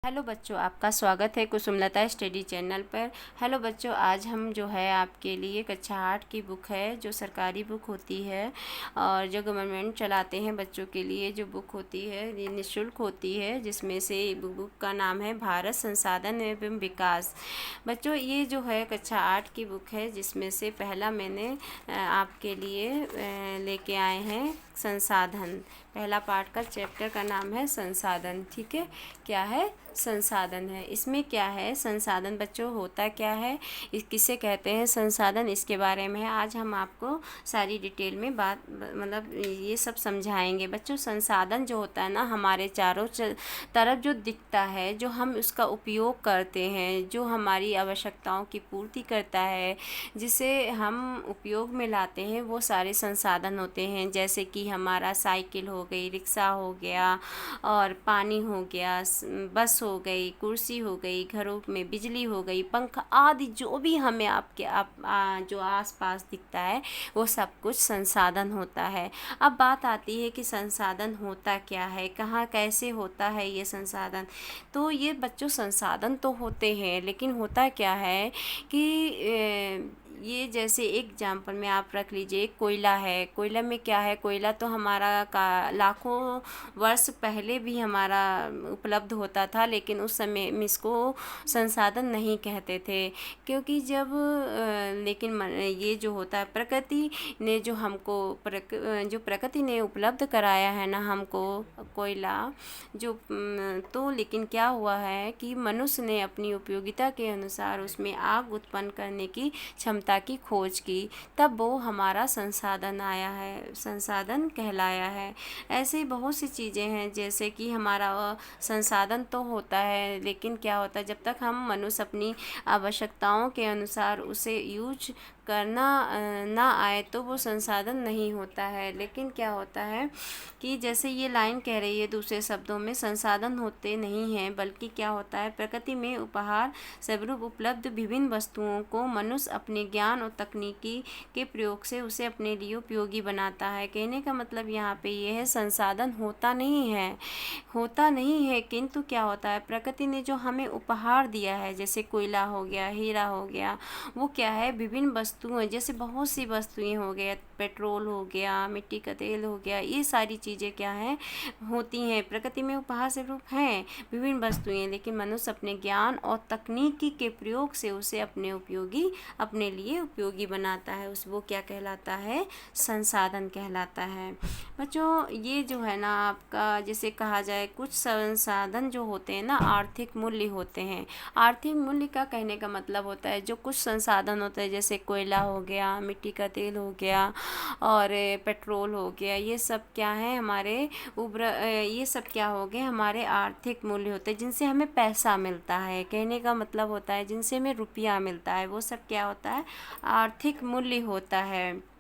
Hello बच्चों, आपका स्वागत है कुसुमलता स्टडी चैनल पर। हेलो बच्चों, आज हम जो है आपके लिए कक्षा 8 की बुक है, जो सरकारी बुक होती है और जो गवर्नमेंट चलाते हैं बच्चों के लिए, जो बुक होती है ये निःशुल्क होती है, जिसमें से बुक का नाम है भारत संसाधन एवं विकास। बच्चों, ये जो है कक्षा 8 की बुक है, जिसमें से पहला मैंने आपके लिए लेके आए हैं संसाधन। पहला पार्ट का चैप्टर का नाम है संसाधन। ठीक है, क्या है? संसाधन है। इसमें क्या है संसाधन बच्चों, होता क्या है, किसे कहते हैं संसाधन, इसके बारे में आज हम आपको सारी डिटेल में बात मतलब ये सब समझाएंगे। बच्चों, संसाधन जो होता है ना, हमारे चारों तरफ जो दिखता है, जो हम उसका उपयोग करते हैं, जो हमारी आवश्यकताओं की पूर्ति करता है, जिसे हम उपयोग में लाते हैं, वो सारे संसाधन होते हैं। जैसे कि हमारा साइकिल हो गई, रिक्शा हो गया, और पानी हो गया, बस हो गई, कुर्सी हो गई, घरों में बिजली हो गई, पंखा आदि, जो भी हमें जो आसपास दिखता है, वो सब कुछ संसाधन होता है। अब बात आती है कि संसाधन होता क्या है, कहाँ कैसे होता है ये संसाधन। तो ये बच्चों संसाधन तो होते हैं, लेकिन होता क्या है कि ये जैसे एग्जाम्पल में आप रख लीजिए, कोयला है। कोयला में क्या है, कोयला तो हमारा का लाखों वर्ष पहले भी हमारा उपलब्ध होता था, लेकिन उस समय में इसको संसाधन नहीं कहते थे, क्योंकि जब लेकिन ये जो होता है, प्रकृति ने जो हमको जो प्रकृति ने उपलब्ध कराया है ना हमको कोयला, जो तो लेकिन क्या हुआ है कि मनुष्य ने अपनी उपयोगिता के अनुसार उसमें आग उत्पन्न करने की क्षमता की खोज की, तब वो हमारा संसाधन आया है, संसाधन कहलाया है। ऐसे बहुत सी चीज़ें हैं, जैसे कि हमारा संसाधन तो होता है, लेकिन क्या होता है, जब तक हम मनुष्य अपनी आवश्यकताओं के अनुसार उसे यूज करना ना आए, तो वो संसाधन नहीं होता है। लेकिन क्या होता है कि जैसे ये लाइन कह रही है, दूसरे शब्दों में संसाधन होते नहीं हैं, बल्कि क्या होता है, प्रकृति में उपहार स्वरूप उपलब्ध विभिन्न वस्तुओं को मनुष्य अपने ज्ञान और तकनीकी के प्रयोग से उसे अपने लिए उपयोगी बनाता है। कहने का मतलब यहाँ पे ये है, संसाधन होता नहीं है, होता नहीं है, किंतु क्या होता है, प्रकृति ने जो हमें उपहार दिया है, जैसे कोयला हो गया, हीरा हो गया, वो क्या है, विभिन्न वस्तुएं, जैसे बहुत सी वस्तुएं हो गया, पेट्रोल हो गया, मिट्टी का तेल हो गया, ये सारी चीज़ें क्या हैं, होती हैं, प्रकृति में उपहार स्वरूप हैं विभिन्न वस्तुएं, लेकिन मनुष्य अपने ज्ञान और तकनीकी के प्रयोग से उसे अपने लिए उपयोगी बनाता है। वो क्या कहलाता है, संसाधन कहलाता है। बच्चों, ये जो है ना आपका, जैसे कहा जाए, कुछ संसाधन जो होते हैं ना, आर्थिक मूल्य होते हैं। आर्थिक मूल्य का कहने का मतलब होता है, जो कुछ संसाधन होते हैं, जैसे कोयला हो गया, मिट्टी का तेल हो गया, और पेट्रोल हो गया, ये सब क्या है, हमारे ये सब क्या हो गए, हमारे आर्थिक मूल्य होते हैं, जिनसे हमें पैसा मिलता है। कहने का मतलब होता है, जिनसे हमें रुपया मिलता है, वो सब क्या होता है, आर्थिक मूल्य होता है।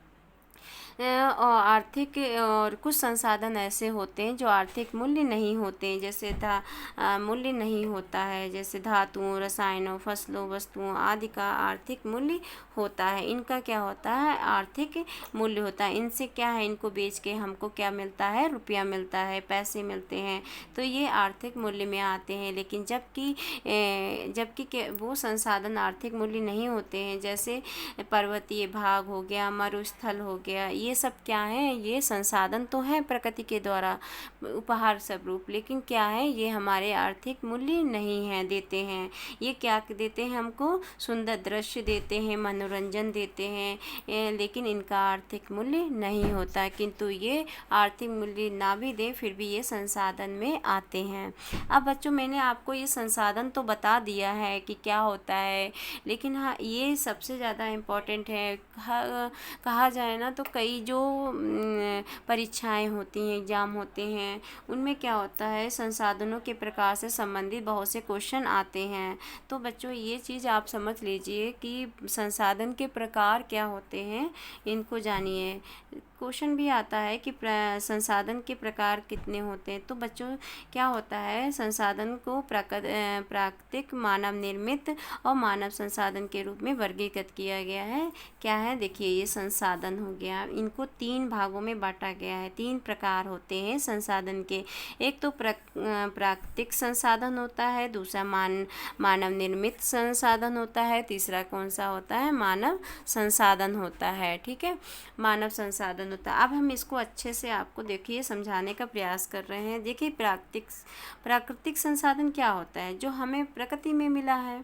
और आर्थिक और कुछ संसाधन ऐसे होते हैं जो आर्थिक मूल्य नहीं होते हैं, जैसे मूल्य नहीं होता है, जैसे धातुओं, रसायनों, फसलों, वस्तुओं आदि का आर्थिक मूल्य होता है। इनका क्या होता है, आर्थिक मूल्य होता है। इनसे क्या है, इनको बेच के हमको क्या मिलता है, रुपया मिलता है, पैसे मिलते हैं, तो ये आर्थिक मूल्य में आते हैं। लेकिन जबकि वो संसाधन आर्थिक मूल्य नहीं होते हैं, जैसे पर्वतीय भाग हो गया, मरुस्थल हो गया, ये सब क्या है, ये संसाधन तो हैं प्रकृति के द्वारा उपहार स्वरूप, लेकिन क्या है, ये हमारे आर्थिक मूल्य नहीं है देते हैं। ये क्या देते हैं, हमको सुंदर दृश्य देते हैं, मनोरंजन देते हैं, लेकिन इनका आर्थिक मूल्य नहीं होता। किंतु ये आर्थिक मूल्य ना भी दे, फिर भी ये संसाधन में आते हैं। अब बच्चों, मैंने आपको ये संसाधन तो बता दिया है कि क्या होता है, लेकिन हाँ, ये सबसे ज़्यादा इम्पोर्टेंट है। कहा जाए ना, तो कई जो परीक्षाएं होती हैं, एग्ज़ाम होते हैं, उनमें क्या होता है, संसाधनों के प्रकार से संबंधित बहुत से क्वेश्चन आते हैं। तो बच्चों, ये चीज़ आप समझ लीजिए कि संसाधन के प्रकार क्या होते हैं, इनको जानिए। क्वेश्चन भी आता है कि संसाधन के प्रकार कितने होते हैं। तो बच्चों क्या होता है, संसाधन को प्राकृतिक, मानव निर्मित और मानव संसाधन के रूप में वर्गीकृत किया गया है। क्या है, देखिए ये संसाधन हो गया, इनको 3 भागों में बांटा गया है। 3 प्रकार होते हैं संसाधन के। एक तो प्राकृतिक संसाधन होता है, दूसरा मानव निर्मित संसाधन होता है, तीसरा कौन सा होता है, मानव संसाधन होता है। ठीक है, मानव संसाधन होता है। अब हम इसको अच्छे से आपको देखिए समझाने का प्रयास कर रहे हैं। देखिए प्राकृतिक संसाधन क्या होता है, जो हमें प्रकृति में मिला है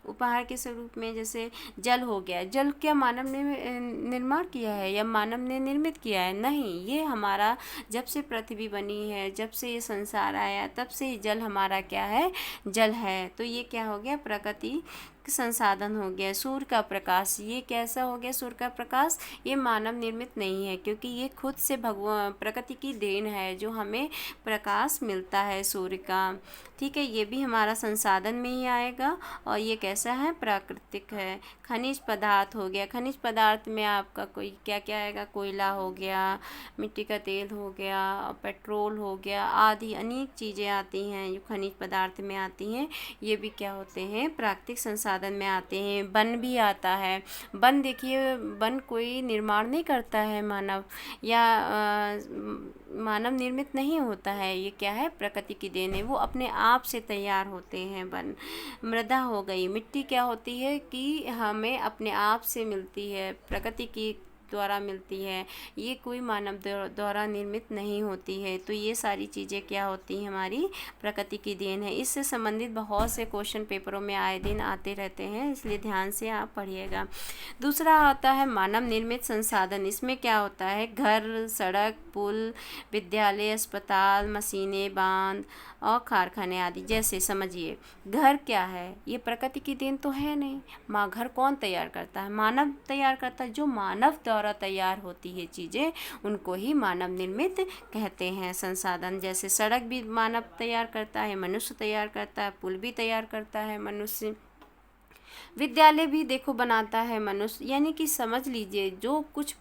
उपहार के स्वरूप में। जैसे जल हो गया, जल क्या मानव ने निर्माण किया है या मानव ने निर्मित किया है? नहीं, ये हमारा जब से पृथ्वी बनी है, जब से ये संसार आया, तब से जल हमारा क्या है, जल है। तो ये क्या हो गया, प्रकृति संसाधन हो गया। सूर्य का प्रकाश, ये कैसा हो गया, सूर्य का प्रकाश ये मानव निर्मित नहीं है, क्योंकि ये खुद से भगवान प्रकृति की देन है जो हमें प्रकाश मिलता है सूर्य का। ठीक है, ये भी हमारा संसाधन में ही आएगा और ये कैसा है, प्राकृतिक है। खनिज पदार्थ हो गया, खनिज पदार्थ में आपका कोई क्या क्या आएगा, कोयला हो गया, मिट्टी का तेल हो गया, पेट्रोल हो गया, आदि अनेक चीज़ें आती हैं जो खनिज पदार्थ में आती हैं। ये भी क्या होते हैं, प्राकृतिक संसाधन में आते हैं। वन भी आता है। वन देखिए, वन कोई निर्माण नहीं करता है मानव, या मानव निर्मित नहीं होता है। ये क्या है, प्रकृति की देन है, वो अपने आप से तैयार होते हैं वन। मृदा हो गई, मिट्टी क्या होती है कि हमें अपने आप से मिलती है, प्रकृति की द्वारा मिलती है, ये कोई मानव द्वारा निर्मित नहीं होती है। तो ये सारी चीज़ें क्या होती हैं, हमारी प्रकृति की देन है। इससे संबंधित बहुत से क्वेश्चन पेपरों में आए दिन आते रहते हैं, इसलिए ध्यान से आप पढ़िएगा। दूसरा आता है मानव निर्मित संसाधन। इसमें क्या होता है, घर, सड़क, पुल, विद्यालय, अस्पताल, मशीनें, बांध और कारखाने आदि। जैसे समझिए, घर क्या है, ये प्रकृति की देन तो है नहीं। घर कौन तैयार करता है, मानव तैयार करता है। जो मानव द्वारा तैयार होती है चीज़ें, उनको ही मानव निर्मित कहते हैं संसाधन। जैसे सड़क भी मानव तैयार करता है, मनुष्य तैयार करता है, पुल भी तैयार करता है मनुष्य, विद्यालय भी देखो बनाता है मनुष्य। यानी कि समझ लीजिए, जो कुछ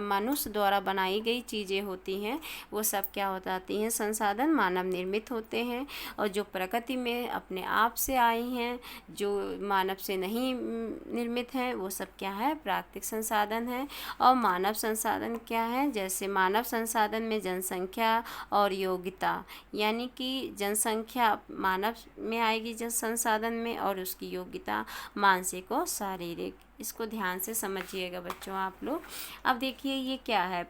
मनुष्य द्वारा बनाई गई चीज़ें होती हैं, वो सब क्या हो जाती हैं, संसाधन मानव निर्मित होते हैं। और जो प्रकृति में अपने आप से आई हैं, जो मानव से नहीं निर्मित हैं, वो सब क्या है, प्राकृतिक संसाधन है। और मानव संसाधन क्या है, जैसे मानव संसाधन में जनसंख्या और योग्यता, यानी कि जनसंख्या मानव में आएगी जन संसाधन में, और उसकी योग्यता मानसिक और शारीरिक। इसको ध्यान से समझिएगा बच्चों आप लोग। अब देखिए ये क्या है,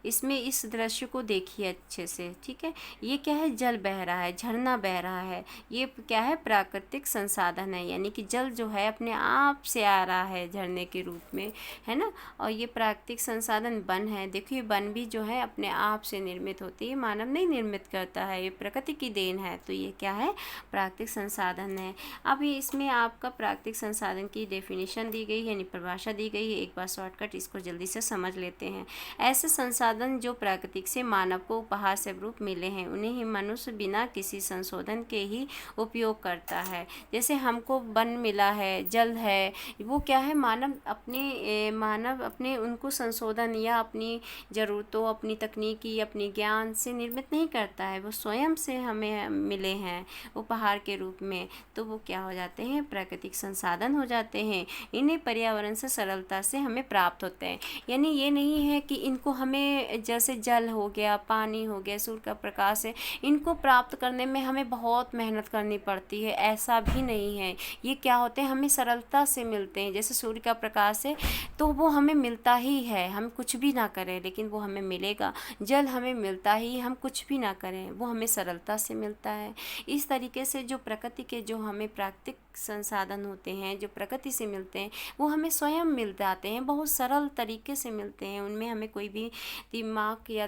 इसमें इस दृश्य को देखिए अच्छे से। ठीक है, ये क्या है, जल बह रहा है, झरना बह रहा है। ये क्या है, प्राकृतिक संसाधन है, यानी कि जल जो है अपने आप से आ रहा है झरने के रूप में, है ना। और ये प्राकृतिक संसाधन वन है। देखिए वन भी जो है अपने आप से निर्मित होती है, मानव नहीं निर्मित करता है, ये प्रकृति की देन है। तो ये क्या है, प्राकृतिक संसाधन है। अब इसमें आपका प्राकृतिक संसाधन की डेफिनेशन दी गई है, यानी परिभाषा दी गई है। एक बार शॉर्टकट इसको जल्दी से समझ लेते हैं। ऐसे संसाधन जो प्राकृतिक से मानव को उपहार स्वरूप मिले हैं, उन्हें ही मनुष्य बिना किसी संशोधन के ही उपयोग करता है। जैसे हमको वन मिला है, जल है, वो क्या है, मानव अपने उनको संशोधन या अपनी ज़रूरतों, अपनी तकनीकी, अपनी ज्ञान से निर्मित नहीं करता है, वो स्वयं से हमें मिले हैं उपहार के रूप में। तो वो क्या हो जाते हैं, प्राकृतिक संसाधन हो जाते हैं। इन्हें पर्यावरण से सरलता से हमें प्राप्त होते हैं। यानी ये नहीं है कि इनको हमें, जैसे जल हो गया, पानी हो गया, सूर्य का प्रकाश है, इनको प्राप्त करने में हमें बहुत मेहनत करनी पड़ती है, ऐसा भी नहीं है। ये क्या होते हैं, हमें सरलता से मिलते हैं। जैसे सूर्य का प्रकाश है तो वो हमें मिलता ही है, हम कुछ भी ना करें लेकिन वो हमें मिलेगा। जल हमें मिलता ही, हम कुछ भी ना करें, वो हमें सरलता से मिलता है। इस तरीके से जो प्रकृति के जो हमें प्राकृतिक संसाधन होते हैं, जो प्रकृति से मिलते हैं, वो हमें स्वयं मिल जाते हैं, बहुत सरल तरीके से मिलते हैं। उनमें हमें कोई भी दिमाग या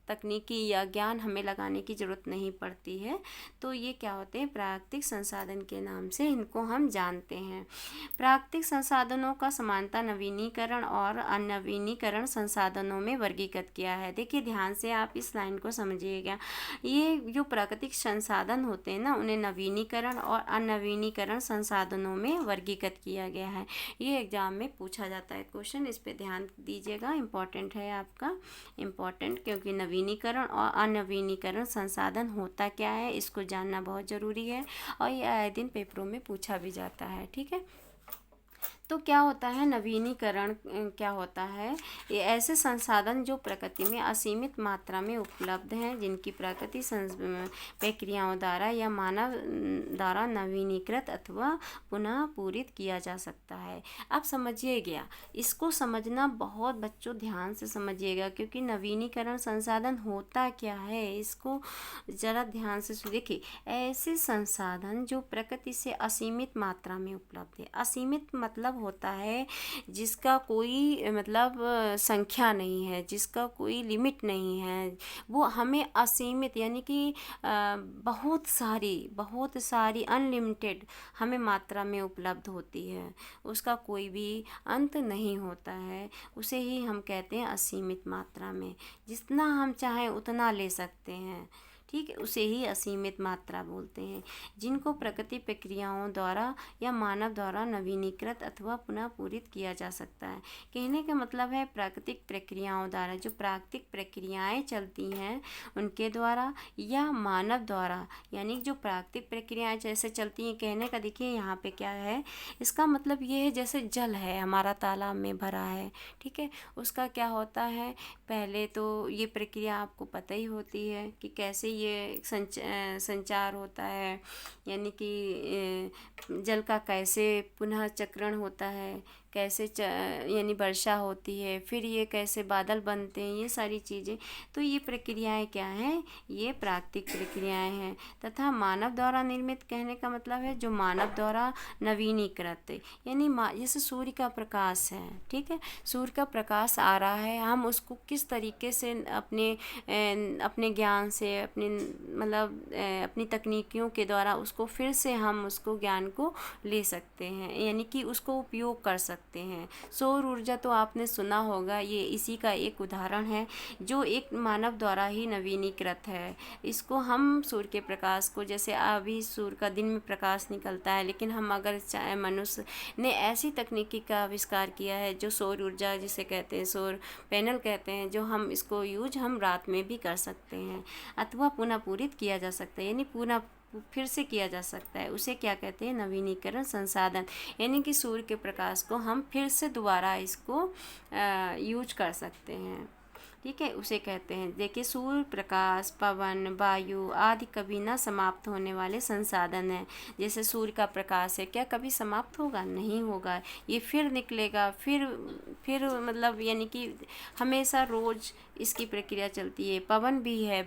तकनीकी या ज्ञान हमें लगाने की ज़रूरत नहीं पड़ती है। तो ये क्या होते हैं, प्राकृतिक संसाधन के नाम से इनको हम जानते हैं। प्राकृतिक संसाधनों का समानता नवीनीकरण और अनवीनीकरण संसाधनों में वर्गीकृत किया है। देखिए ध्यान से आप इस लाइन को समझिएगा। ये जो प्राकृतिक संसाधन होते हैं ना, उन्हें नवीनीकरण और अनवीनीकरण संसाधनों में वर्गीकृत किया गया है। ये एग्जाम में पूछा जाता है क्वेश्चन, इस पे ध्यान दीजिएगा, इम्पॉर्टेंट है आपका। इम्पॉर्टेंट, क्योंकि नवीनीकरण और अनवीनीकरण संसाधन होता क्या है इसको जानना बहुत ज़रूरी है और ये आए दिन पेपरों में पूछा भी जाता है। ठीक है, तो क्या होता है नवीनीकरण, क्या होता है, ये ऐसे संसाधन जो प्रकृति में असीमित मात्रा में उपलब्ध हैं, जिनकी प्रकृति प्रक्रियाओं द्वारा या मानव द्वारा नवीनीकृत अथवा पुनः पूरित किया जा सकता है। अब समझिए गया, इसको समझना बहुत बच्चों ध्यान से समझिएगा, क्योंकि नवीनीकरण संसाधन होता क्या है इसको ज़रा ध्यान से देखिए। ऐसे संसाधन जो प्रकृति से असीमित मात्रा में उपलब्ध है। असीमित मतलब होता है जिसका कोई मतलब संख्या नहीं है, जिसका कोई लिमिट नहीं है, वो हमें असीमित यानी कि बहुत सारी अनलिमिटेड हमें मात्रा में उपलब्ध होती है, उसका कोई भी अंत नहीं होता है, उसे ही हम कहते हैं असीमित मात्रा में, जितना हम चाहें उतना ले सकते हैं। ठीक है, उसे ही असीमित मात्रा बोलते हैं, जिनको प्रकृति प्रक्रियाओं द्वारा या मानव द्वारा नवीनीकृत अथवा पुनः पूरित किया जा सकता है। कहने का मतलब है प्राकृतिक प्रक्रियाओं द्वारा, जो प्राकृतिक प्रक्रियाएं चलती हैं उनके द्वारा या मानव द्वारा, यानी जो प्राकृतिक प्रक्रियाएं जैसे चलती हैं। कहने का देखिए यहाँ पे क्या है, इसका मतलब ये है जैसे जल है हमारा तालाब में भरा है, ठीक है, उसका क्या होता है, पहले तो ये प्रक्रिया आपको पता ही होती है कि कैसे ये संचार होता है, यानी कि जल का कैसे पुनः चक्रण होता है, कैसे यानी वर्षा होती है, फिर ये कैसे बादल बनते हैं, ये सारी चीज़ें। तो ये प्रक्रियाएं क्या हैं, ये प्राकृतिक प्रक्रियाएं हैं। तथा मानव द्वारा निर्मित, कहने का मतलब है जो मानव द्वारा नवीनीकृत, यानी जैसे सूर्य का प्रकाश है, ठीक है, सूर्य का प्रकाश आ रहा है, हम उसको किस तरीके से अपने ज्ञान से, अपने मतलब अपनी तकनीकियों के द्वारा उसको फिर से हम उसको ज्ञान को ले सकते हैं, यानी कि उसको उपयोग कर सकते हैं। सौर ऊर्जा तो आपने सुना होगा, ये इसी का एक उदाहरण है जो एक मानव द्वारा ही नवीनीकृत है। इसको हम सूर्य के प्रकाश को, जैसे अभी सूर्य का दिन में प्रकाश निकलता है, लेकिन हम अगर चाहे, मनुष्य ने ऐसी तकनीकी का आविष्कार किया है जो सौर ऊर्जा जिसे कहते हैं, सौर पैनल कहते हैं, जो हम इसको यूज हम रात में भी कर सकते हैं अथवा पुनः पूरित किया जा सकता है, यानी पुनः फिर से किया जा सकता है। उसे क्या कहते हैं, नवीनीकरण संसाधन, यानी कि सूर्य के प्रकाश को हम फिर से दोबारा इसको यूज कर सकते हैं। ठीक है, उसे कहते हैं, देखिए सूर्य प्रकाश, पवन, वायु आदि कभी ना समाप्त होने वाले संसाधन हैं। जैसे सूर्य का प्रकाश है, क्या कभी समाप्त होगा? नहीं होगा, ये फिर निकलेगा, फिर मतलब यानी कि हमेशा रोज इसकी प्रक्रिया चलती है। पवन भी है,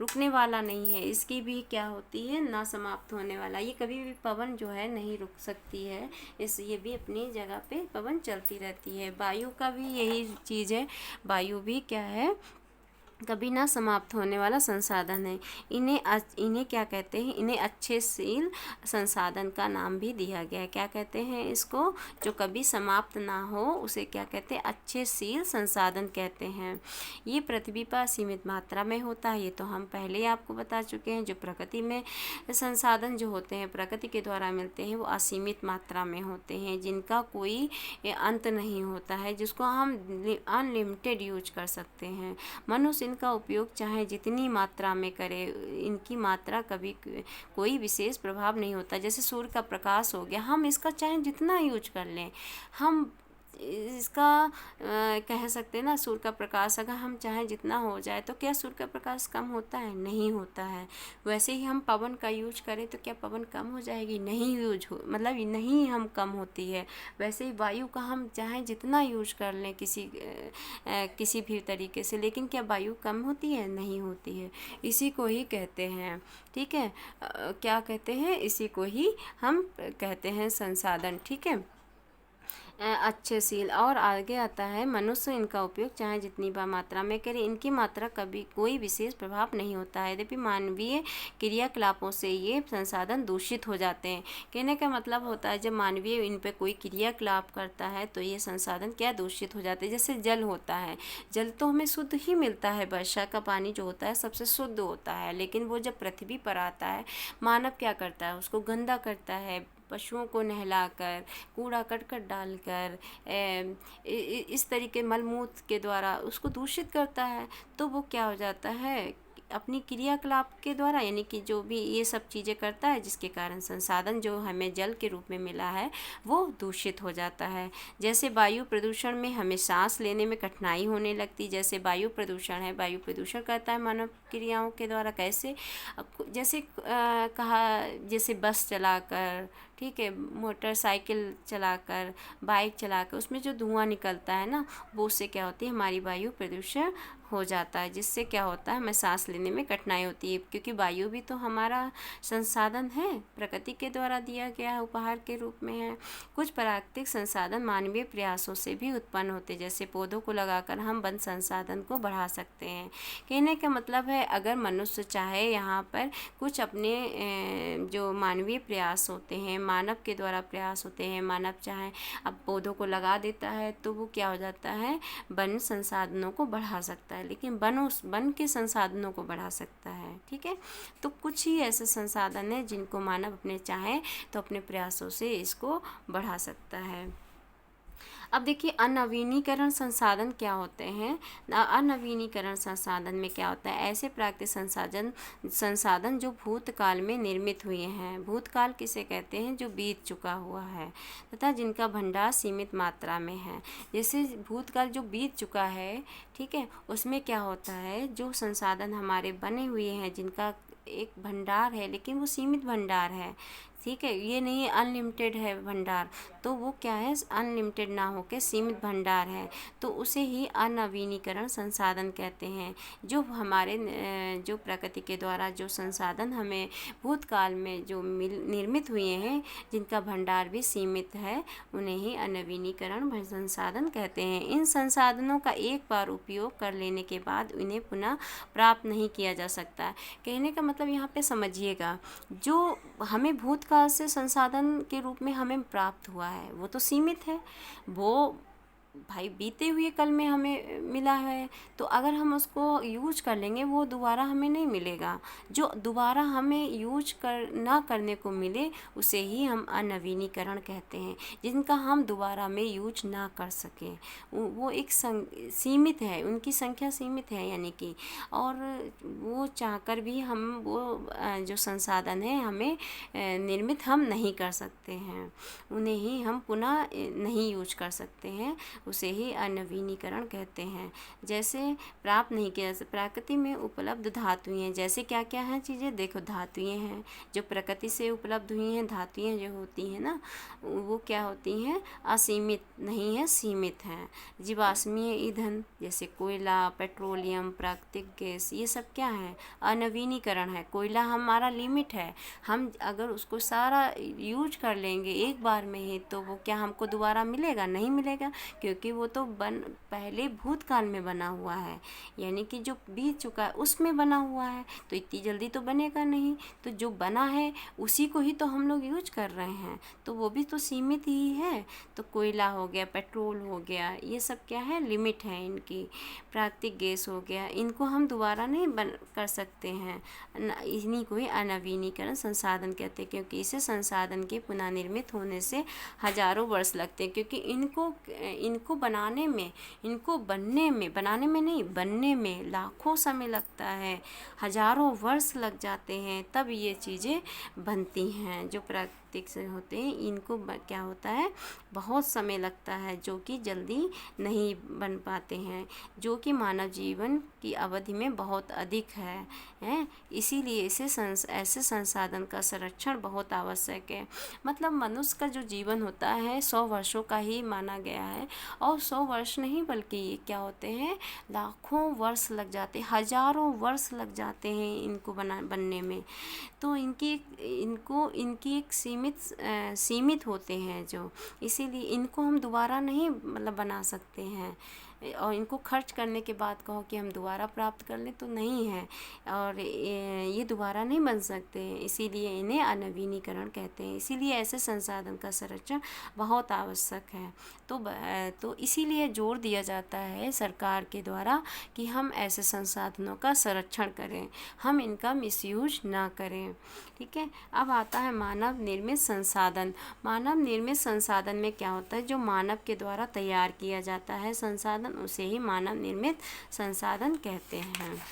रुकने वाला नहीं है, इसकी भी क्या होती है, ना समाप्त होने वाला, ये कभी भी पवन जो है नहीं रुक सकती है, ये भी अपनी जगह पे पवन चलती रहती है। वायु का भी यही चीज़ है, वायु भी क्या है, कभी ना समाप्त होने वाला संसाधन है। इन्हें क्या कहते हैं, इन्हें अच्छेशील संसाधन का नाम भी दिया गया है। क्या कहते हैं इसको, जो कभी समाप्त ना हो उसे क्या कहते हैं, अच्छेशील संसाधन कहते हैं। ये पृथ्वी पर सीमित मात्रा में होता है, ये तो हम पहले ही आपको बता चुके हैं। जो प्रकृति में संसाधन जो होते हैं प्रकृति के द्वारा मिलते हैं, वो असीमित मात्रा में होते हैं, जिनका कोई अंत नहीं होता है, जिसको हम अनलिमिटेड यूज कर सकते हैं। मनुष्य इनका उपयोग चाहे जितनी मात्रा में करे, इनकी मात्रा कभी कोई विशेष प्रभाव नहीं होता। जैसे सूर्य का प्रकाश हो गया, हम इसका चाहे जितना यूज कर लें, हम इसका कह सकते हैं ना, सूर्य का प्रकाश अगर हम चाहें जितना हो जाए, तो क्या सूर्य का प्रकाश कम होता है? नहीं होता है। वैसे ही हम पवन का यूज करें तो क्या पवन कम हो जाएगी? नहीं यूज हो, मतलब नहीं हम कम होती है। वैसे ही वायु का हम चाहें जितना यूज कर लें किसी भी तरीके से, लेकिन क्या वायु कम होती है? नहीं होती है। इसी को ही कहते हैं, ठीक है, क्या कहते हैं, इसी को ही हम कहते हैं संसाधन। ठीक है, अच्छेशील। और आगे आता है, मनुष्य इनका उपयोग चाहे जितनी बार मात्रा में करे, इनकी मात्रा कभी कोई विशेष प्रभाव नहीं होता है। यद्यपि मानवीय क्रियाकलापों से ये संसाधन दूषित हो जाते हैं। कहने का मतलब होता है, जब मानवीय इन पे कोई क्रियाकलाप करता है तो ये संसाधन क्या दूषित हो जाते हैं। जैसे जल होता है, जल तो हमें शुद्ध ही मिलता है, वर्षा का पानी जो होता है सबसे शुद्ध होता है, लेकिन वो जब पृथ्वी पर आता है, मानव क्या करता है, उसको गंदा करता है, पशुओं को नहलाकर, कूड़ा करकट डाल डालकर इस तरीके मलमूत्र के द्वारा उसको दूषित करता है, तो वो क्या हो जाता है अपनी क्रियाकलाप के द्वारा, यानी कि जो भी ये सब चीज़ें करता है जिसके कारण संसाधन जो हमें जल के रूप में मिला है वो दूषित हो जाता है। जैसे वायु प्रदूषण में हमें सांस लेने में कठिनाई होने लगती, जैसे वायु प्रदूषण है, वायु प्रदूषण करता है मानव क्रियाओं के द्वारा। कैसे? जैसे जैसे बस चलाकर, ठीक है, मोटरसाइकिल चलाकर, बाइक चलाकर, उसमें जो धुआं निकलता है ना, वो उससे क्या होती है हमारी वायु प्रदूषण हो जाता है, जिससे क्या होता है हमें सांस लेने में कठिनाई होती है, क्योंकि वायु भी तो हमारा संसाधन है, प्रकृति के द्वारा दिया गया उपहार के रूप में है। कुछ प्राकृतिक संसाधन मानवीय प्रयासों से भी उत्पन्न होते, जैसे पौधों को लगाकर हम वन संसाधन को बढ़ा सकते हैं। कहने का मतलब है अगर मनुष्य चाहे यहाँ पर कुछ अपने जो मानवीय प्रयास होते हैं, मानव के द्वारा प्रयास होते हैं, मानव चाहे अब पौधों को लगा देता है तो वो क्या हो जाता है वन संसाधनों को बढ़ा सकता है, लेकिन वन के संसाधनों को बढ़ा सकता है। ठीक है, तो कुछ ही ऐसे संसाधन हैं जिनको मानव अपने चाहे तो अपने प्रयासों से इसको बढ़ा सकता है। अब देखिए अनवीनीकरण संसाधन क्या होते हैं। अनवीनीकरण संसाधन में क्या होता है, ऐसे प्राकृतिक संसाधन जो भूतकाल में निर्मित हुए हैं। भूतकाल किसे कहते हैं? जो बीत चुका हुआ है तथा जिनका भंडार सीमित मात्रा में है। जैसे भूतकाल जो बीत चुका है, ठीक है, उसमें क्या होता है जो संसाधन हमारे बने हुए हैं जिनका एक भंडार है, लेकिन वो सीमित भंडार है, ठीक है, ये नहीं है अनलिमिटेड है भंडार, तो वो क्या है अनलिमिटेड ना होकर सीमित भंडार है, तो उसे ही अनवीनीकरण संसाधन कहते हैं। जो हमारे जो प्रकृति के द्वारा जो संसाधन हमें भूतकाल में जो निर्मित हुए हैं जिनका भंडार भी सीमित है, उन्हें ही अनवीनीकरण संसाधन कहते हैं। इन संसाधनों का एक बार उपयोग कर लेने के बाद इन्हें पुनः प्राप्त नहीं किया जा सकता। कहने का मतलब यहाँ पे समझिएगा, जो हमें भूतकाल से संसाधन के रूप में हमें प्राप्त हुआ है वो तो सीमित है, वो भाई बीते हुए कल में हमें मिला है, तो अगर हम उसको यूज कर लेंगे वो दोबारा हमें नहीं मिलेगा। जो दोबारा हमें यूज ना करने को मिले उसे ही हम अनवीनीकरण कहते हैं, जिनका हम दोबारा में यूज ना कर सकें। वो एक सीमित है, उनकी संख्या सीमित है, यानी कि और वो चाहकर भी हम वो जो संसाधन है हमें निर्मित हम नहीं कर सकते हैं, उन्हें ही हम पुनः नहीं यूज कर सकते हैं, उसे ही अनवीनीकरण कहते हैं। जैसे प्राप्त नहीं किया, प्रकृति में उपलब्ध धातुएं, जैसे क्या क्या हैं चीज़ें, देखो धातुएं हैं जो प्रकृति से उपलब्ध हुई हैं। धातुएं जो होती हैं ना वो क्या होती हैं, असीमित नहीं है, सीमित हैं। जीवाश्मीय ईंधन जैसे कोयला, पेट्रोलियम, प्राकृतिक गैस, ये सब क्या है, अनवीनीकरण है। कोयला हमारा लिमिट है, हम अगर उसको सारा यूज कर लेंगे एक बार में ही तो वो क्या हमको दोबारा मिलेगा? नहीं मिलेगा, क्योंकि वो तो पहले भूतकाल में बना हुआ है, यानी कि जो बीत चुका है उसमें बना हुआ है, तो इतनी जल्दी तो बनेगा नहीं। तो जो बना है उसी को ही तो हम लोग यूज कर रहे हैं, तो वो भी तो सीमित ही है। तो कोयला हो गया, पेट्रोल हो गया, ये सब क्या है, लिमिट है इनकी। प्राकृतिक गैस हो गया, इनको हम दोबारा नहीं कर सकते हैं, इन्हीं को ही अनवीनीकरण संसाधन कहते हैं, क्योंकि इसे संसाधन के पुनः निर्मित होने से हजारों वर्ष लगते हैं, क्योंकि इनको बनाने में, इनको बनाने में नहीं, बनने में लाखों समय लगता है, हजारों वर्ष लग जाते हैं, तब ये चीज़ें बनती हैं। जो प्राकृतिक से होते हैं इनको क्या होता है, बहुत समय लगता है, जो कि जल्दी नहीं बन पाते हैं, जो कि मानव जीवन की अवधि में बहुत अधिक है। इसीलिए इसे ऐसे संसाधन का संरक्षण बहुत आवश्यक है। मतलब मनुष्य का जो जीवन होता है 100 वर्षों का ही माना गया है, और 100 वर्ष नहीं बल्कि ये क्या होते हैं, लाखों वर्ष लग जाते हैं, हजारों वर्ष लग जाते हैं इनको बनने में। तो इनकी एक सीमित होते हैं जो, इसीलिए इनको हम दोबारा नहीं मतलब बना सकते हैं। और इनको खर्च करने के बाद कहो कि हम दोबारा प्राप्त कर लें, तो नहीं है, और ये दोबारा नहीं बन सकते, इसीलिए इन्हें अनवीनीकरण कहते हैं। इसीलिए ऐसे संसाधन का संरक्षण बहुत आवश्यक है। तो इसीलिए जोर दिया जाता है सरकार के द्वारा कि हम ऐसे संसाधनों का संरक्षण करें, हम इनका मिसयूज ना करें। ठीक है, अब आता है मानव निर्मित संसाधन। मानव निर्मित संसाधन में क्या होता है, जो मानव के द्वारा तैयार किया जाता है संसाधन, उसे ही मानव निर्मित संसाधन कहते हैं।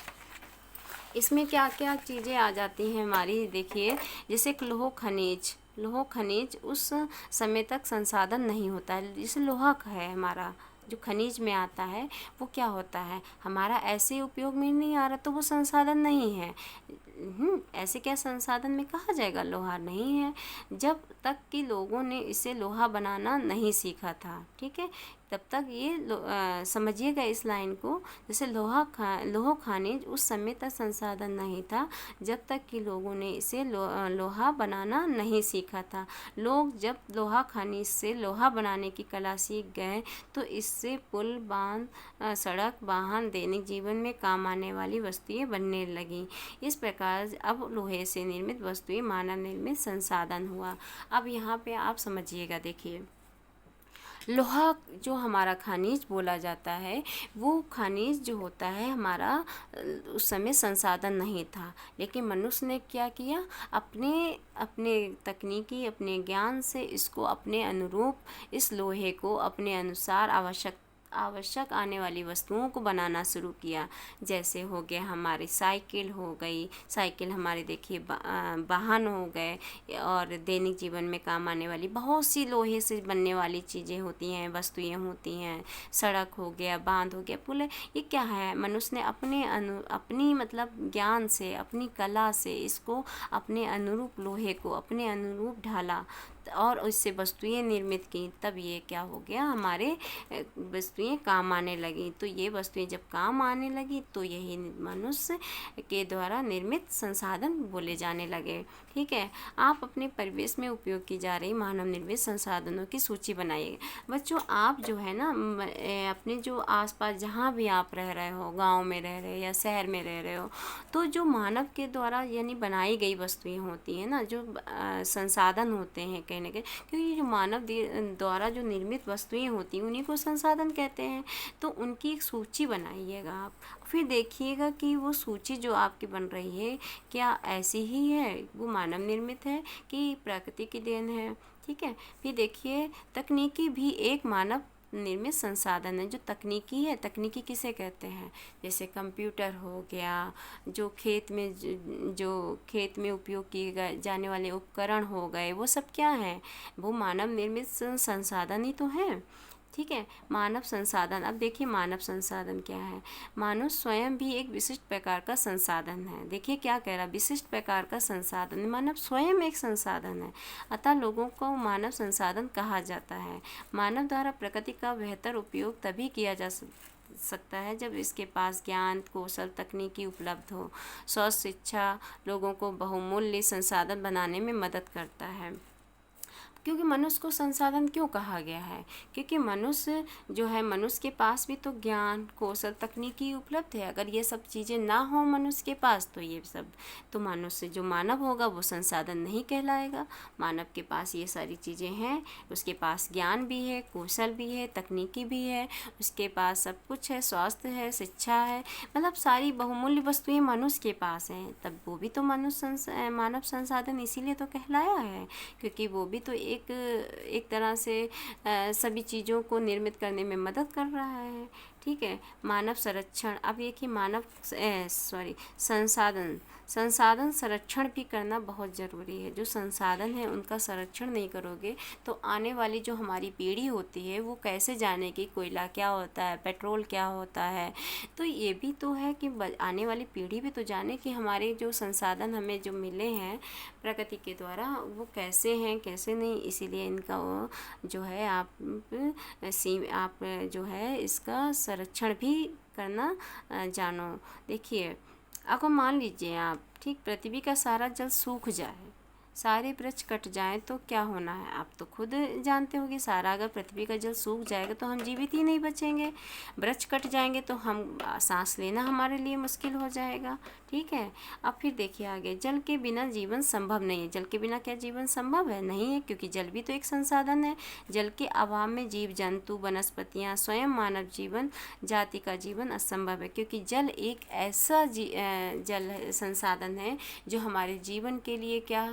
इसमें क्या क्या चीज़ें आ जाती हैं हमारी, देखिए जैसे लोह खनिज उस समय तक संसाधन नहीं होता है। जैसे लोहा है हमारा, जो खनिज में आता है, वो क्या होता है, हमारा ऐसे उपयोग में नहीं आ रहा, तो वो संसाधन नहीं है। ऐसे क्या संसाधन में कहा जाएगा, लोहा नहीं है, जब तक कि लोगों ने इसे लोहा बनाना नहीं सीखा था। ठीक है, तब तक ये समझिएगा इस लाइन को। जैसे लोह खनिज उस समय तक संसाधन नहीं था, जब तक कि लोगों ने इसे लोहा बनाना नहीं सीखा था। लोग जब लोहा खनिज से लोहा बनाने की कला सीख गए, तो इससे पुल, बांध, सड़क, वाहन, दैनिक जीवन में काम आने वाली वस्तुएं बनने लगीं। इस प्रकार अब लोहे से निर्मित वस्तुएं मानव निर्मित संसाधन हुआ। अब यहाँ पे आप समझिएगा, देखिए लोहा जो हमारा खनिज बोला जाता है, वो खनिज जो होता है हमारा उस समय संसाधन नहीं था, लेकिन मनुष्य ने क्या किया, अपने अपने तकनीकी अपने ज्ञान से इसको अपने अनुरूप, इस लोहे को अपने अनुसार आवश्यक आने वाली वस्तुओं को बनाना शुरू किया। जैसे हो गया हमारी साइकिल हो गई, साइकिल हमारे देखिए वाहन हो गए, और दैनिक जीवन में काम आने वाली बहुत सी लोहे से बनने वाली चीज़ें होती हैं, वस्तुएं होती हैं। सड़क हो गया, बांध हो गया, पुल है, ये क्या है, मनुष्य ने अपनी मतलब ज्ञान से, अपनी कला से इसको अपने अनुरूप लोहे को अपने अनुरूप ढाला और उससे वस्तुएं निर्मित की। तब ये क्या हो गया, हमारे वस्तुएं काम आने लगी। तो ये वस्तुएं जब काम आने लगी, तो यही मनुष्य के द्वारा निर्मित संसाधन बोले जाने लगे। ठीक है, आप अपने परिवेश में उपयोग की जा रही मानव निर्मित संसाधनों की सूची बनाइए। बच्चों, आप जो है ना अपने जो आसपास जहाँ भी आप रह रहे हो, गांव में रह रहे हो या शहर में रह रहे हो, तो जो मानव के द्वारा यानी बनाई गई वस्तुएं होती हैं ना, जो संसाधन होते हैं कहीं ना कहीं, क्योंकि जो मानव द्वारा जो निर्मित वस्तुएं होती हैं उन्हीं को संसाधन कहते हैं। तो उनकी एक सूची बनाइएगा आप, फिर देखिएगा कि वो सूची जो आपकी बन रही है क्या ऐसी ही है, वो मानव निर्मित है कि प्रकृति की देन है। ठीक है, फिर देखिए तकनीकी भी एक मानव निर्मित संसाधन है। जो तकनीकी है, तकनीकी किसे कहते हैं, जैसे कंप्यूटर हो गया, जो खेत में उपयोग किए जाने वाले उपकरण हो गए, वो सब क्या है, वो मानव निर्मित संसाधन ही तो है। ठीक है, मानव संसाधन। अब देखिए मानव संसाधन क्या है, मानव स्वयं भी एक विशिष्ट प्रकार का संसाधन है। देखिए क्या कह रहा, विशिष्ट प्रकार का संसाधन, मानव स्वयं एक संसाधन है, अतः लोगों को मानव संसाधन कहा जाता है। मानव द्वारा प्रकृति का बेहतर उपयोग तभी किया जा सकता है जब इसके पास ज्ञान, कौशल, तकनीकी उपलब्ध हो। स्वास्थ्य, शिक्षा लोगों को बहुमूल्य संसाधन बनाने में मदद करता है। क्योंकि मनुष्य को संसाधन क्यों कहा गया है, क्योंकि मनुष्य जो है, मनुष्य के पास भी तो ज्ञान, कौशल, तकनीकी उपलब्ध है। अगर ये सब चीज़ें ना हो मनुष्य के पास, तो ये सब तो मनुष्य जो मानव होगा वो संसाधन नहीं कहलाएगा। मानव के पास ये सारी चीज़ें हैं, उसके पास ज्ञान भी है, कौशल भी है, तकनीकी भी है, उसके पास सब कुछ है, स्वास्थ्य है, शिक्षा है, मतलब सारी बहुमूल्य वस्तुएं मनुष्य के पास हैं, तब वो भी तो मानव संसाधन इसीलिए तो कहलाया है, क्योंकि वो भी तो एक तरह से सभी चीज़ों को निर्मित करने में मदद कर रहा है। ठीक है, मानव संरक्षण। अब ये कि संसाधन संरक्षण भी करना बहुत ज़रूरी है। जो संसाधन है उनका संरक्षण नहीं करोगे तो आने वाली जो हमारी पीढ़ी होती है वो कैसे जानेगी कोयला क्या होता है, पेट्रोल क्या होता है। तो ये भी तो है कि आने वाली पीढ़ी भी तो जाने कि हमारे जो संसाधन हमें जो मिले हैं प्रकृति के द्वारा वो कैसे हैं, कैसे नहीं। इसीलिए इनका वो जो है आप जो है इसका संरक्षण भी करना जानो। देखिए अगर मान लीजिए आप, ठीक, पृथ्वी का सारा जल सूख जाए, सारे वृक्ष कट जाएं तो क्या होना है, आप तो खुद जानते होंगे। सारा अगर पृथ्वी का जल सूख जाएगा तो हम जीवित ही नहीं बचेंगे। वृक्ष कट जाएंगे तो हम सांस लेना हमारे लिए मुश्किल हो जाएगा। ठीक है। अब फिर देखिए आगे, जल के बिना जीवन संभव नहीं है। जल के बिना क्या जीवन संभव है? नहीं है, क्योंकि जल भी तो एक संसाधन है। जल के अभाव में जीव जंतु, वनस्पतियाँ, स्वयं मानव जीवन जाति का जीवन असंभव है, क्योंकि जल एक ऐसा जल संसाधन है जो हमारे जीवन के लिए क्या,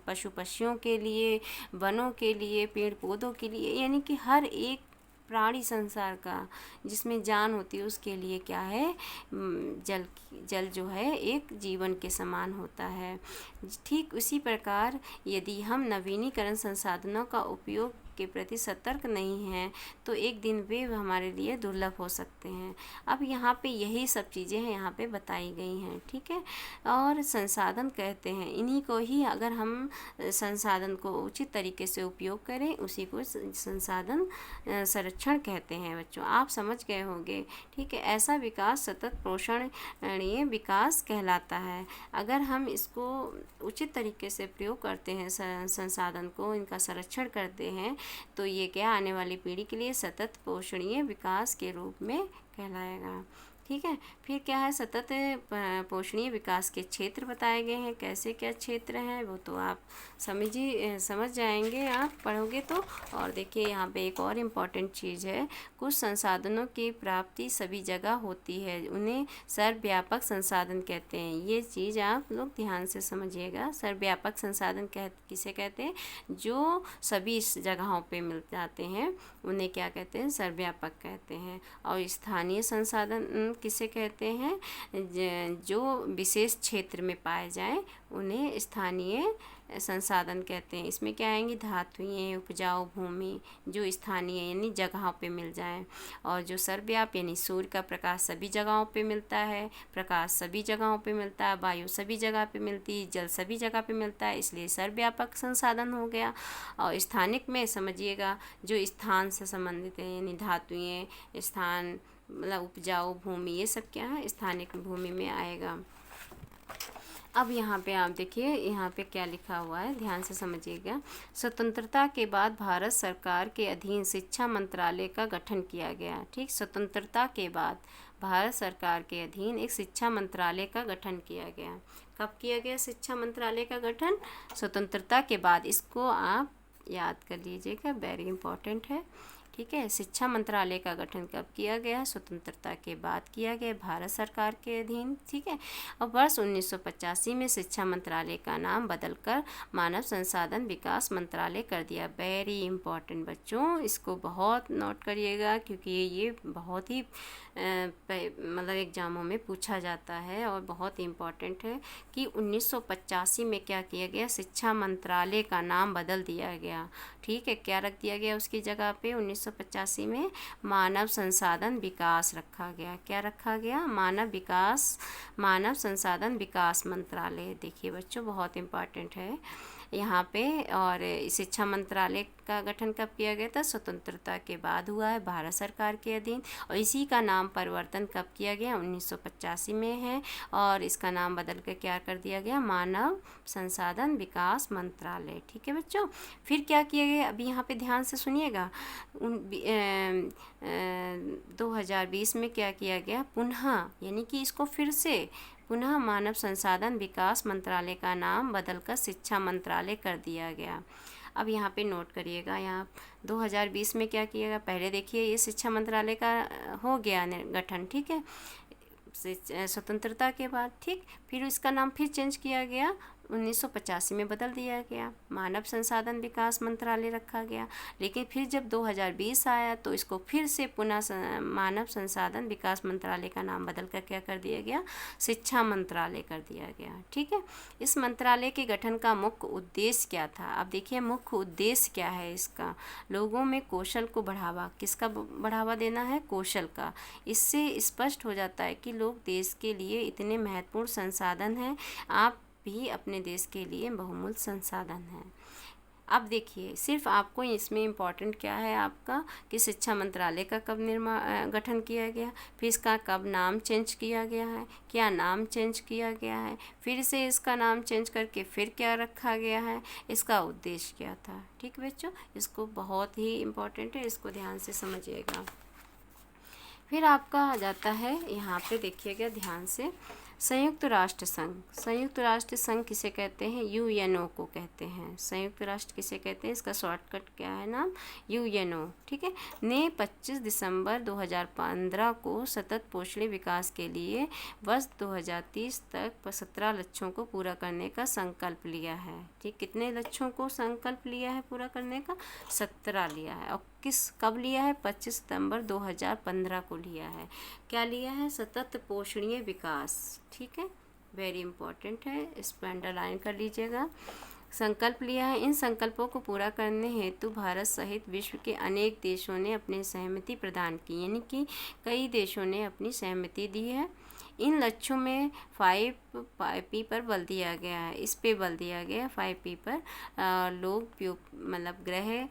पशु पक्षियों के लिए, वनों के लिए, पेड़ पौधों के लिए, यानी कि हर एक प्राणी संसार का जिसमें जान होती है उसके लिए क्या है, जल जो है एक जीवन के समान होता है। ठीक उसी प्रकार यदि हम नवीनीकरण संसाधनों का उपयोग के प्रति सतर्क नहीं हैं तो एक दिन वे हमारे लिए दुर्लभ हो सकते हैं। अब यहाँ पे यही सब चीज़ें हैं यहाँ पे बताई गई हैं। ठीक है। और संसाधन कहते हैं इन्हीं को ही, अगर हम संसाधन को उचित तरीके से उपयोग करें उसी को संसाधन संरक्षण कहते हैं। बच्चों आप समझ गए होंगे। ठीक है। ऐसा विकास सतत पोषणीय विकास कहलाता है। अगर हम इसको उचित तरीके से प्रयोग करते हैं, संसाधन को, इनका संरक्षण करते हैं, तो ये क्या आने वाली पीढ़ी के लिए सतत पोषणीय विकास के रूप में कहलाएगा। ठीक है। फिर क्या है, सतत पोषणीय विकास के क्षेत्र बताए गए हैं। कैसे क्या क्षेत्र हैं वो तो आप समझ जाएंगे आप पढ़ोगे तो। और देखिए यहाँ पे एक और इम्पॉर्टेंट चीज़ है, कुछ संसाधनों की प्राप्ति सभी जगह होती है, उन्हें सर्वव्यापक संसाधन कहते हैं। ये चीज़ आप लोग ध्यान से समझिएगा। सर्वव्यापक संसाधन किसे कहते हैं? जो सभी इस जगहों पे मिल जाते हैं उन्हें क्या कहते हैं? सर्वव्यापक कहते हैं। और स्थानीय संसाधन किसे कहते हैं? जो विशेष क्षेत्र में पाए जाएं उन्हें स्थानीय संसाधन कहते हैं। इसमें क्या आएंगी? धातुएं, उपजाऊ भूमि, जो स्थानीय यानी जगहों पे मिल जाएं। और जो सर्वव्यापी यानी सूर्य का प्रकाश सभी जगहों पे मिलता है, प्रकाश सभी जगहों पे मिलता है, वायु सभी जगह पे मिलती है, जल सभी जगह पे मिलता है, इसलिए सर्वव्यापक संसाधन हो गया। और स्थानिक में समझिएगा जो स्थान से संबंधित है, यानी धातुएं, स्थान मतलब उपजाऊ भूमि, ये सब क्या है? स्थानिक भूमि में आएगा। अब यहाँ पे आप देखिए, यहाँ पे क्या लिखा हुआ है, ध्यान से समझिएगा। स्वतंत्रता के बाद भारत सरकार के अधीन शिक्षा मंत्रालय का गठन किया गया। ठीक, स्वतंत्रता के बाद भारत सरकार के अधीन एक शिक्षा मंत्रालय का गठन किया गया। कब किया गया शिक्षा मंत्रालय का गठन? स्वतंत्रता के बाद। इसको आप याद कर लीजिएगा, वेरी इंपॉर्टेंट है। ठीक है। शिक्षा मंत्रालय का गठन कब किया गया? स्वतंत्रता के बाद किया गया, भारत सरकार के अधीन। ठीक है। और वर्ष 1985 में शिक्षा मंत्रालय का नाम बदलकर मानव संसाधन विकास मंत्रालय कर दिया। वेरी इंपॉर्टेंट बच्चों, इसको बहुत नोट करिएगा क्योंकि ये बहुत ही मतलब एग्जामों में पूछा जाता है और बहुत इम्पॉर्टेंट है कि 1985 में क्या किया गया? शिक्षा मंत्रालय का नाम बदल दिया गया। ठीक है। क्या रख दिया गया उसकी जगह पे? 1985 में मानव संसाधन विकास रखा गया। क्या रखा गया? मानव संसाधन विकास मंत्रालय। देखिए बच्चों, बहुत इम्पॉर्टेंट है यहाँ पे। और शिक्षा मंत्रालय का गठन कब किया गया था? स्वतंत्रता के बाद हुआ है, भारत सरकार के अधीन। और इसी का नाम परिवर्तन कब किया गया? 1985 में है। और इसका नाम बदल कर क्या कर दिया गया? मानव संसाधन विकास मंत्रालय। ठीक है बच्चों। फिर क्या किया गया? अभी यहाँ पे ध्यान से सुनिएगा। 2020 में क्या किया गया? पुनः, यानी कि इसको फिर से पुनः मानव संसाधन विकास मंत्रालय का नाम बदलकर शिक्षा मंत्रालय कर दिया गया। अब यहाँ पे नोट करिएगा, यहाँ 2020 में क्या किया गया? पहले देखिए ये शिक्षा मंत्रालय का हो गया गठन। ठीक है, स्वतंत्रता के बाद। ठीक, फिर इसका नाम फिर चेंज किया गया, 1985 में बदल दिया गया, मानव संसाधन विकास मंत्रालय रखा गया। लेकिन फिर जब 2020 आया तो इसको फिर से पुनः मानव संसाधन विकास मंत्रालय का नाम बदल कर क्या कर दिया गया? शिक्षा मंत्रालय कर दिया गया। ठीक है। इस मंत्रालय के गठन का मुख्य उद्देश्य क्या था? अब देखिए मुख्य उद्देश्य क्या है इसका? लोगों में कौशल को बढ़ावा, किसका बढ़ावा देना है? कौशल का। इससे स्पष्ट हो जाता है कि लोग देश के लिए इतने महत्वपूर्ण संसाधन हैं, आप भी अपने देश के लिए बहुमूल्य संसाधन हैं। अब देखिए, सिर्फ आपको इसमें इम्पॉर्टेंट क्या है आपका कि शिक्षा मंत्रालय का कब गठन किया गया, फिर इसका कब नाम चेंज किया गया है, क्या नाम चेंज किया गया है, फिर से इसका नाम चेंज करके फिर क्या रखा गया है, इसका उद्देश्य क्या था। ठीक बच्चों, इसको बहुत ही इम्पॉर्टेंट है, इसको ध्यान से समझिएगा। फिर आपका आ जाता है यहाँ पे, देखिएगा ध्यान से, संयुक्त राष्ट्र संघ। संयुक्त राष्ट्र संघ किसे कहते हैं? यूएनओ को कहते हैं। संयुक्त राष्ट्र किसे कहते हैं? इसका शॉर्टकट क्या है नाम? यूएनओ। ठीक है, ने 25 दिसंबर 2015 को सतत पोषण विकास के लिए वर्ष 2030 तक 17 लक्ष्यों को पूरा करने का संकल्प लिया है। ठीक, कितने लक्ष्यों को संकल्प लिया है पूरा करने का? 17 लिया है। और कब लिया है? 25 सितंबर 2015 को लिया है। क्या लिया है? सतत पोषणीय विकास। ठीक है, वेरी इंपॉर्टेंट है, इस पर अंडरलाइन कर लीजिएगा। संकल्प लिया है। इन संकल्पों को पूरा करने हेतु भारत सहित विश्व के अनेक देशों ने अपनी सहमति प्रदान की, यानी कि कई देशों ने अपनी सहमति दी है। इन लक्ष्यों में 5P पर बल दिया गया है। इस पे बल दिया गया 5P पर, मतलब ग्रह,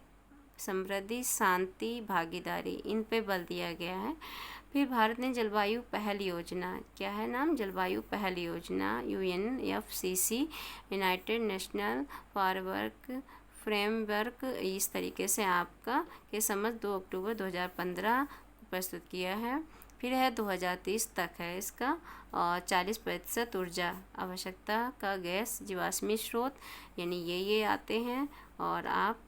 समृद्धि, शांति, भागीदारी, इन पे बल दिया गया है। फिर भारत ने जलवायु पहल योजना, क्या है नाम? जलवायु पहल योजना, UNFCC, यूनाइटेड नेशनल फॉरवर्क फ्रेमवर्क, इस तरीके से आपका के समझ 2 अक्टूबर 2015 को प्रस्तुत किया है। फिर है 2030 तक है इसका, और 40% ऊर्जा आवश्यकता का गैस जीवाश्मी स्रोत, यानी ये आते हैं, और आप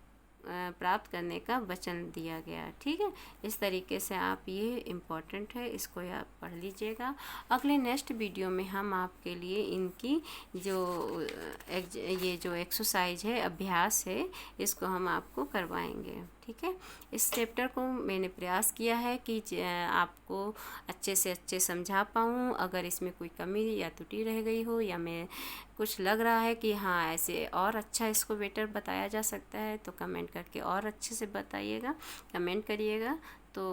प्राप्त करने का वचन दिया गया। ठीक है, इस तरीके से आप, ये इम्पोर्टेंट है, इसको आप पढ़ लीजिएगा। अगले नेक्स्ट वीडियो में हम आपके लिए इनकी ये जो एक्सरसाइज है, अभ्यास है, इसको हम आपको करवाएंगे। ठीक है, इस चैप्टर को मैंने प्रयास किया है कि आपको अच्छे से अच्छे समझा पाऊँ। अगर इसमें कोई कमी या त्रुटि रह गई हो, या मैं कुछ लग रहा है कि हाँ ऐसे और अच्छा इसको बेटर बताया जा सकता है, तो कमेंट करके और अच्छे से बताइएगा, कमेंट करिएगा। तो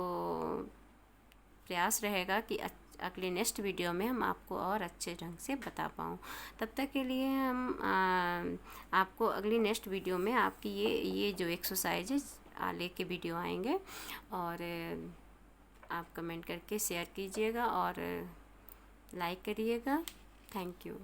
प्रयास रहेगा कि अगले नेक्स्ट वीडियो में हम आपको और अच्छे ढंग से बता पाऊँ। तब तक के लिए हम आपको अगली नेक्स्ट वीडियो में आपकी ये जो एक्सरसाइज है लेके वीडियो आएंगे, और आप कमेंट करके शेयर कीजिएगा और लाइक करिएगा। Thank you.